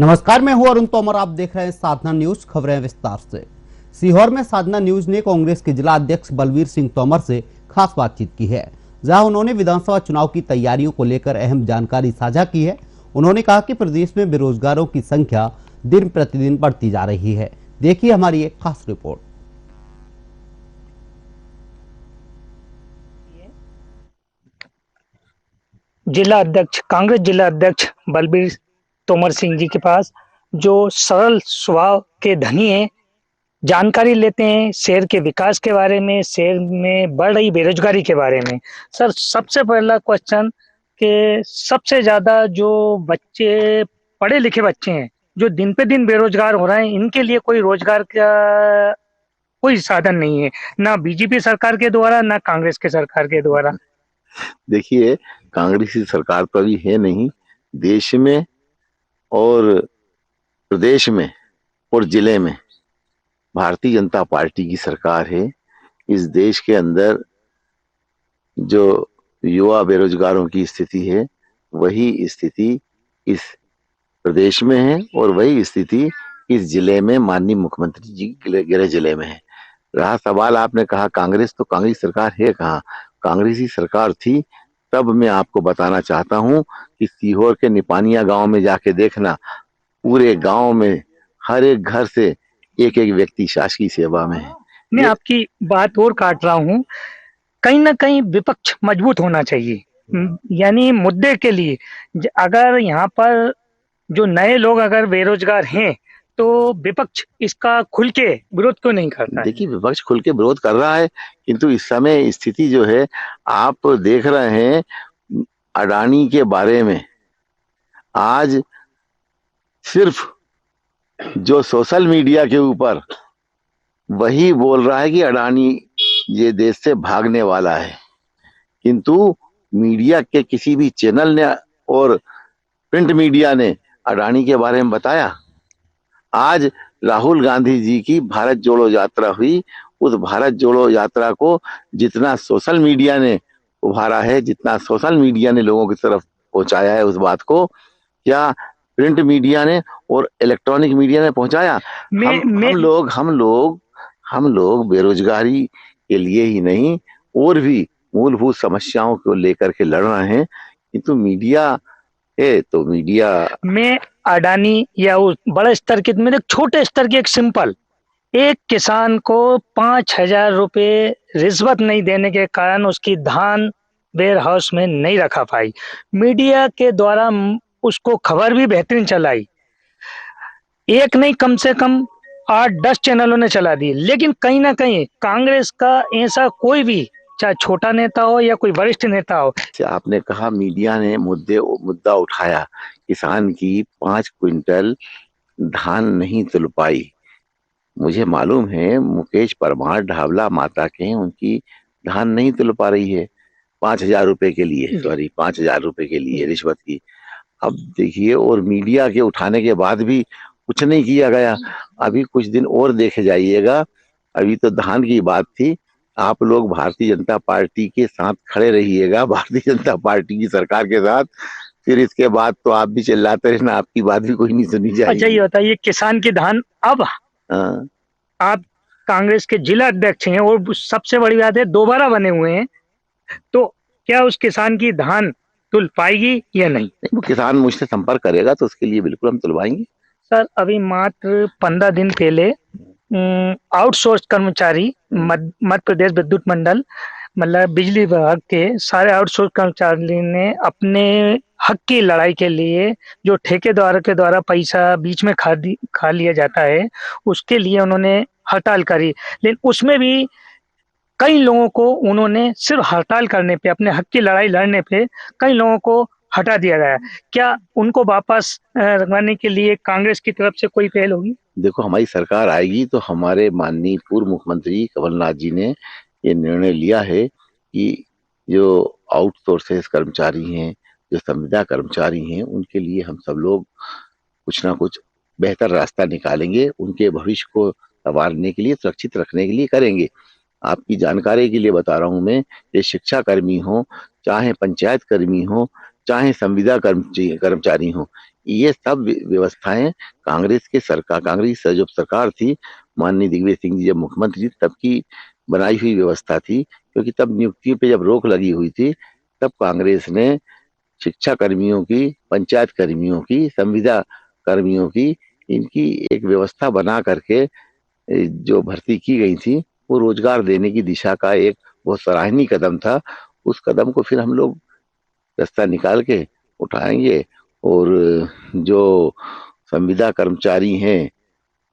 नमस्कार, मैं हूं अरुण तोमर। आप देख रहे हैं साधना न्यूज। खबरें विस्तार से। सीहोर में साधना न्यूज ने कांग्रेस के जिला अध्यक्ष बलवीर सिंह तोमर से खास बातचीत की है, जहां उन्होंने विधानसभा चुनाव की तैयारियों को लेकर अहम जानकारी साझा की है। उन्होंने कहा कि प्रदेश में बेरोजगारों की संख्या दिन प्रतिदिन बढ़ती जा रही है। देखिए हमारी एक खास रिपोर्ट। कांग्रेस जिला अध्यक्ष बलबीर तोमर सिंह जी के पास, जो सरल स्वभाव के धनी हैं, जानकारी लेते हैं शहर के विकास के बारे में, शहर में बढ़ रही बेरोजगारी के बारे में। सर, सबसे पहला क्वेश्चन कि सबसे ज्यादा जो बच्चे, पढ़े लिखे बच्चे हैं, जो दिन पे दिन बेरोजगार हो रहे हैं, इनके लिए कोई रोजगार का कोई साधन नहीं है, ना बीजेपी सरकार के द्वारा, ना कांग्रेस के सरकार के द्वारा। देखिए, कांग्रेस की सरकार तो अभी है नहीं। देश में और प्रदेश में और जिले में भारतीय जनता पार्टी की सरकार है। इस देश के अंदर जो युवा बेरोजगारों की स्थिति है, वही स्थिति इस प्रदेश में है और वही स्थिति इस जिले में माननीय मुख्यमंत्री जी के गृह जिले में है। रहा सवाल, आपने कहा कांग्रेस, तो कांग्रेस सरकार है कहाँ? कांग्रेस की सरकार थी तब मैं आपको बताना चाहता हूं कि सीहोर के निपानिया गांव में जाके देखना, पूरे गांव में हर एक घर से एक एक व्यक्ति शासकीय सेवा में है। मैं आपकी बात और काट रहा हूँ। कहीं ना कहीं विपक्ष मजबूत होना चाहिए, यानी मुद्दे के लिए। अगर यहाँ पर जो नए लोग अगर बेरोजगार हैं, तो विपक्ष इसका खुल के विरोध क्यों नहीं करता है? देखिए, विपक्ष खुल के विरोध कर रहा है, किंतु इस समय स्थिति जो है, आप देख रहे हैं अडानी के बारे में आज सिर्फ जो सोशल मीडिया के ऊपर वही बोल रहा है कि अडानी ये देश से भागने वाला है, किंतु मीडिया के किसी भी चैनल ने और प्रिंट मीडिया ने अडानी के बारे में बताया? आज राहुल गांधी जी की भारत जोड़ो यात्रा हुई, उस भारत जोड़ो यात्रा को जितना सोशल मीडिया ने उभारा है, जितना सोशल मीडिया ने लोगों की तरफ पहुंचाया है उस बात को, क्या प्रिंट मीडिया ने और इलेक्ट्रॉनिक मीडिया ने पहुंचाया? हम लोग बेरोजगारी के लिए ही नहीं, और भी मूलभूत समस्याओं को लेकर के लड़ रहे हैं, किंतु मीडिया है तो मीडिया में अडानी या उस बड़े स्तर के, मेरे छोटे स्तर की एक सिंपल, एक किसान को 5,000 रुपए रिश्वत नहीं देने के कारण उसकी धान वेयर हाउस में नहीं रखा पाई। मीडिया के द्वारा उसको खबर भी बेहतरीन चलाई, एक नहीं कम से कम 8-10 चैनलों ने चला दी। लेकिन कहीं ना कहीं कांग्रेस का ऐसा कोई भी, चाहे छोटा नेता हो या कोई वरिष्ठ नेता हो। आपने कहा मीडिया ने मुद्दा उठाया, किसान की 5 क्विंटल धान नहीं तुल पाई। मुझे मालूम है मुकेश परमार ढाबला माता के, उनकी धान नहीं तुल पा रही है 5,000 रुपए के लिए, 5,000 रुपए के लिए रिश्वत की। अब देखिए, और मीडिया के उठाने के बाद भी कुछ नहीं किया गया। अभी कुछ दिन और देखे जाइएगा, अभी तो धान की बात थी। आप लोग भारतीय जनता पार्टी के साथ खड़े रहिएगा, भारतीय जनता पार्टी की सरकार के साथ, फिर इसके बाद तो आप भी चिल्लाते रहना, आपकी बात भी कोई नहीं सुनी जाएगी। अच्छा, ये बताइए, किसान की धान अब आप कांग्रेस के जिला अध्यक्ष हैं और सबसे बड़ी बात है दोबारा बने हुए हैं, तो क्या उस किसान की धान तुल पाएगी या नहीं? वो किसान मुझसे संपर्क करेगा तो उसके लिए बिल्कुल हम तुलवाएंगे। सर, अभी मात्र 15 दिन पहले आउटसोर्स कर्मचारी मध्य प्रदेश विद्युत मंडल, मतलब बिजली विभाग के सारे आउटसोर्स कर्मचारी ने अपने हक की लड़ाई के लिए, जो ठेकेदार के द्वारा पैसा बीच में खा लिया जाता है, उसके लिए उन्होंने हड़ताल करी। लेकिन उसमें भी कई लोगों को उन्होंने सिर्फ हड़ताल करने पे, अपने हक की लड़ाई लड़ने पे कई लोगों को हटा दिया गया। क्या उनको वापस लगाने के लिए कांग्रेस की तरफ से कोई पहल होगी? देखो, हमारी सरकार आएगी तो हमारे माननीय पूर्व मुख्यमंत्री कमलनाथ जी ने ये निर्णय लिया है कि जो आउटसोर्सेस कर्मचारी हैं, जो संविदा कर्मचारी हैं, उनके लिए हम सब लोग कुछ ना कुछ बेहतर रास्ता निकालेंगे, उनके भविष्य को संवारने के लिए, सुरक्षित रखने के लिए करेंगे। आपकी जानकारी के लिए बता रहा हूं मैं, ये शिक्षा कर्मी हो, चाहे पंचायत कर्मी हो, चाहे संविदा कर्मचारी हो, ये सब व्यवस्थाएं कांग्रेस के सरकार, कांग्रेस जब सरकार थी, माननीय दिग्विजय सिंह जी जब मुख्यमंत्री थी, तब की बनाई हुई व्यवस्था थी। क्योंकि तब नियुक्तियों पे जब रोक लगी हुई थी, तब कांग्रेस ने शिक्षा कर्मियों की, पंचायत कर्मियों की, संविदा कर्मियों की, इनकी एक व्यवस्था बना करके जो भर्ती की गई थी, वो रोजगार देने की दिशा का एक बहुत सराहनीय कदम था। उस कदम को फिर हम लोग रास्ता निकाल के उठाएंगे। और जो संविदा कर्मचारी हैं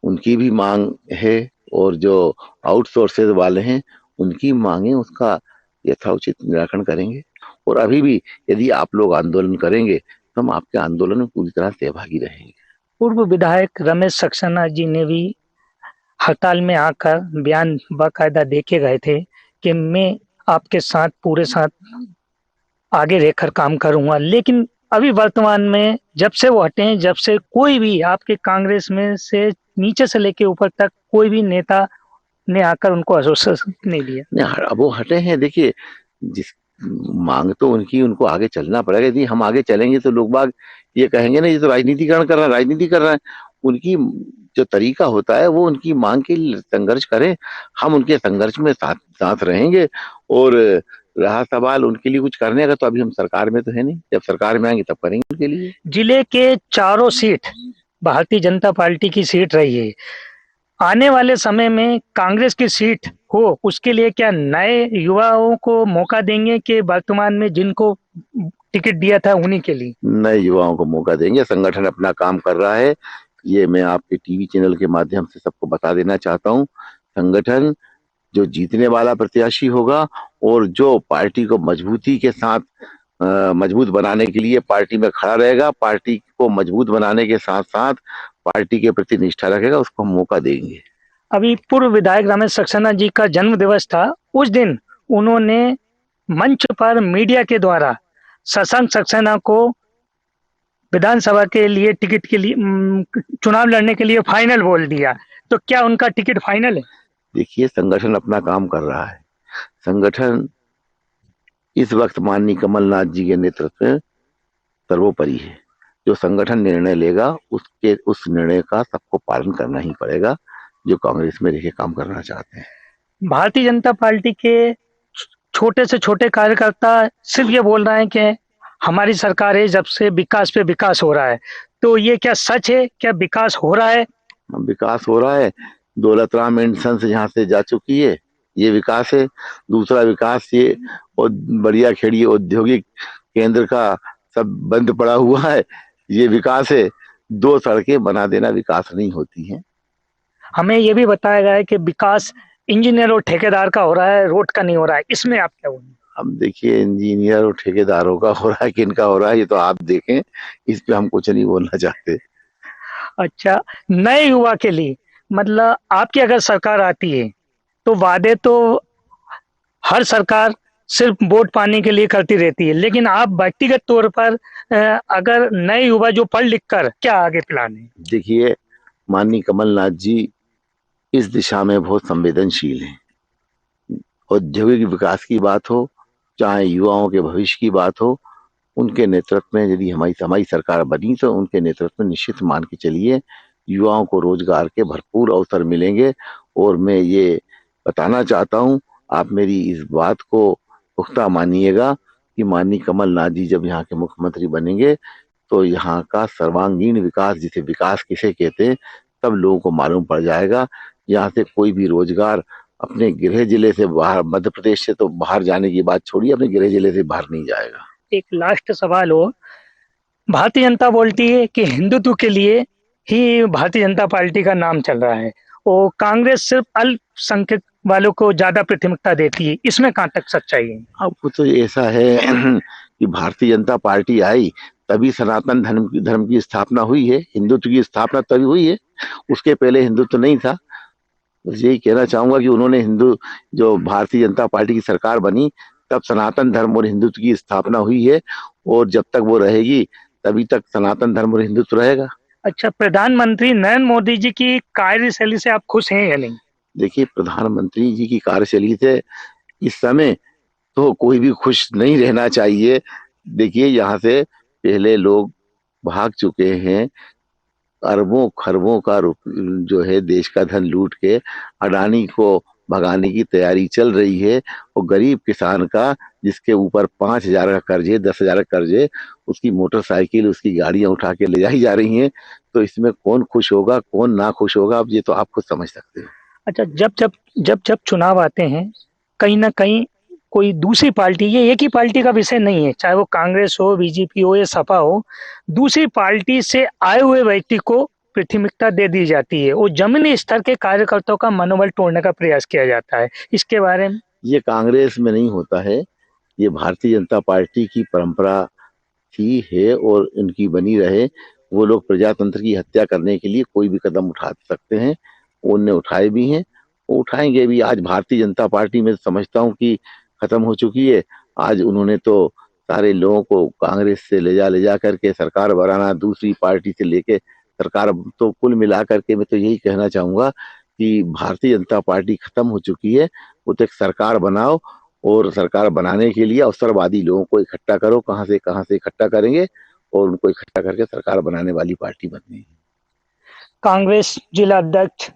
उनकी भी मांग है, और जो आउटसोर्सेज वाले हैं उनकी मांगे, उसका यथाउचित निराकरण करेंगे। और अभी भी यदि आप लोग आंदोलन करेंगे तो हम आपके आंदोलन में पूरी तरह सहभागी रहेंगे। पूर्व विधायक रमेश सक्सेना जी ने भी हड़ताल में आकर बयान बाकायदा देके गए थे कि मैं आपके साथ पूरे साथ आगे रहकर काम करूंगा, लेकिन अभी वर्तमान में जब से वो हटे हैं, जब से कोई भी आपके कांग्रेस में से नीचे से लेके ऊपर तक कोई भी नेता ने आकर उनको आश्वासन नहीं दिया। नहीं, अब वो हटे हैं। देखिए, जिस मांग तो उनकी, उनको आगे चलना पड़ेगा। यदि हम आगे चलेंगे तो लोग बाग ये कहेंगे ना, ये तो राजनीतिकरण कर रहा है, राजनीति कर रहा है। उनकी जो तरीका होता है वो उनकी मांग के लिए संघर्ष करें, हम उनके संघर्ष में साथ साथ रहेंगे। और रहा सवाल उनके लिए कुछ करने का, तो अभी हम सरकार में तो है नहीं, जब सरकार में आएंगे तब करेंगे उनके लिए। जिले के चारों सीट भारतीय जनता पार्टी की सीट रही है। आने वाले समय में कांग्रेस की सीट हो, उसके लिए क्या नए युवाओं को मौका देंगे कि वर्तमान में जिनको टिकट दिया था उन्हीं के लिए? नए युवाओं को मौका देंगे। संगठन अपना काम कर रहा है, ये मैं आपके टीवी चैनल के माध्यम से सबको बता देना चाहता हूँ। संगठन जो जीतने वाला प्रत्याशी होगा और जो पार्टी को मजबूती के साथ मजबूत बनाने के लिए पार्टी में खड़ा रहेगा, पार्टी को मजबूत बनाने के साथ साथ पार्टी के प्रति निष्ठा रखेगा, उसको हम मौका देंगे। अभी पूर्व विधायक रमेश सक्सेना जी का जन्म दिवस था, उस दिन उन्होंने मंच पर मीडिया के द्वारा शशांक सक्सेना को विधानसभा के लिए टिकट के लिए चुनाव लड़ने के लिए फाइनल बोल दिया। तो क्या उनका टिकट फाइनल है? देखिए, संगठन अपना काम कर रहा है। संगठन इस वक्त माननीय कमलनाथ जी के नेतृत्व में सर्वोपरि है। जो संगठन निर्णय लेगा उस निर्णय का सबको पालन करना ही पड़ेगा, जो कांग्रेस में रह काम करना चाहते हैं। भारतीय जनता पार्टी के छोटे से छोटे कार्यकर्ता सिर्फ ये बोल रहे हैं कि हमारी सरकार है जब से विकास पे विकास हो रहा है। तो ये क्या सच है? क्या विकास हो रहा है? विकास हो रहा है। दौलत राम एंड सन्स यहाँ से जा चुकी है, ये विकास है। दूसरा विकास ये और बढ़िया खेड़ी औद्योगिक केंद्र का सब बंद पड़ा हुआ है, ये विकास है। दो सड़कें बना देना विकास नहीं होती हैं। हमें ये भी बताया गया है कि विकास इंजीनियर और ठेकेदार का हो रहा है, रोड का नहीं हो रहा है। इसमें आप क्या बोलेंगे? अब देखिए, इंजीनियर और ठेकेदारों का हो रहा है, किनका हो रहा है, ये तो आप देखें, इस पे हम कुछ नहीं बोलना चाहते। अच्छा, नए युवा के लिए मतलब आपकी अगर सरकार आती है तो वादे तो हर सरकार सिर्फ वोट पाने के लिए करती रहती है, लेकिन आप व्यक्तिगत तौर पर अगर नए युवा जो पढ़ लिख कर क्या आगे प्लान है? देखिए, माननीय कमलनाथ जी इस दिशा में बहुत संवेदनशील हैं। औद्योगिक विकास की बात हो, चाहे युवाओं के भविष्य की बात हो, उनके नेतृत्व में यदि हमारी सरकार बनी तो उनके नेतृत्व में निश्चित मान के चलिए युवाओं को रोजगार के भरपूर अवसर मिलेंगे। और मैं ये बताना चाहता हूँ, आप मेरी इस बात को पुख्ता मानिएगा कि माननीय कमलनाथ जी जब यहाँ के मुख्यमंत्री बनेंगे तो यहाँ का सर्वांगीण विकास, जिसे विकास किसे कहते हैं, सब लोगों को मालूम पड़ जाएगा। यहाँ से कोई भी रोजगार अपने गृह जिले से बाहर, मध्य प्रदेश से तो बाहर जाने की बात छोड़िए, अपने गृह जिले से बाहर नहीं जाएगा। एक लास्ट सवाल हो, भारतीय जनता बोलती है कि हिंदुत्व के लिए ही भारतीय जनता पार्टी का नाम चल रहा है और कांग्रेस सिर्फ अल्पसंख्यक वालों को ज्यादा प्राथमिकता देती है। इसमें कहाँ तक सच्चाई है? अब तो ऐसा है कि भारतीय जनता पार्टी आई तभी सनातन धर्म की स्थापना हुई है, हिंदुत्व की स्थापना तभी हुई है, उसके पहले हिंदुत्व नहीं था। बस यही कहना चाहूंगा कि उन्होंने जो भारतीय जनता पार्टी की सरकार बनी तब सनातन धर्म और हिंदुत्व की स्थापना हुई है, और जब तक वो रहेगी तभी तक सनातन धर्म और हिंदुत्व रहेगा। अच्छा, प्रधानमंत्री नरेंद्र मोदी जी की कार्यशैली से आप खुश हैं या नहीं? देखिए, प्रधानमंत्री जी की कार्यशैली से इस समय तो कोई भी खुश नहीं रहना चाहिए। देखिए, यहाँ से पहले लोग भाग चुके हैं, अरबों खरबों का जो है देश का धन लूट के अडानी को भगाने की तैयारी चल रही है। और गरीब किसान का, जिसके ऊपर 5,000 का कर्ज है, 10,000 का कर्ज है, उसकी मोटरसाइकिल, उसकी गाड़ियां उठा के ले जाई जा रही हैं। तो इसमें कौन खुश होगा, कौन ना खुश होगा, अब ये तो आप खुद समझ सकते हो। अच्छा, जब चुनाव आते हैं, कहीं ना कहीं कोई दूसरी पार्टी, ये एक ही पार्टी का विषय नहीं है, चाहे वो कांग्रेस हो, बीजेपी हो या सपा हो, दूसरी पार्टी से आए हुए व्यक्ति को प्राथमिकता दे दी जाती है, वो जमीनी स्तर के कार्यकर्ताओं का मनोबल तोड़ने का प्रयास किया जाता है। इसके बारे में ये कांग्रेस में नहीं होता है, ये भारतीय जनता पार्टी की परंपरा थी, है और इनकी बनी रहे। वो लोग प्रजातंत्र की हत्या करने के लिए कोई भी कदम उठा सकते हैं, उनने उठाए भी हैं, वो उठाएंगे भी। आज भारतीय जनता पार्टी में समझता हूँ कि खत्म हो चुकी है। आज उन्होंने तो सारे लोगों को कांग्रेस से ले जा करके सरकार बनाना, दूसरी पार्टी से लेके सरकार, तो कुल मिला करके मैं तो यही कहना चाहूंगा कि भारतीय जनता पार्टी खत्म हो चुकी है। वो तो एक सरकार बनाओ, और सरकार बनाने के लिए अवसरवादी लोगों को इकट्ठा करो, कहाँ से इकट्ठा करेंगे और उनको इकट्ठा करके सरकार बनाने वाली पार्टी बननी है। कांग्रेस जिला अध्यक्ष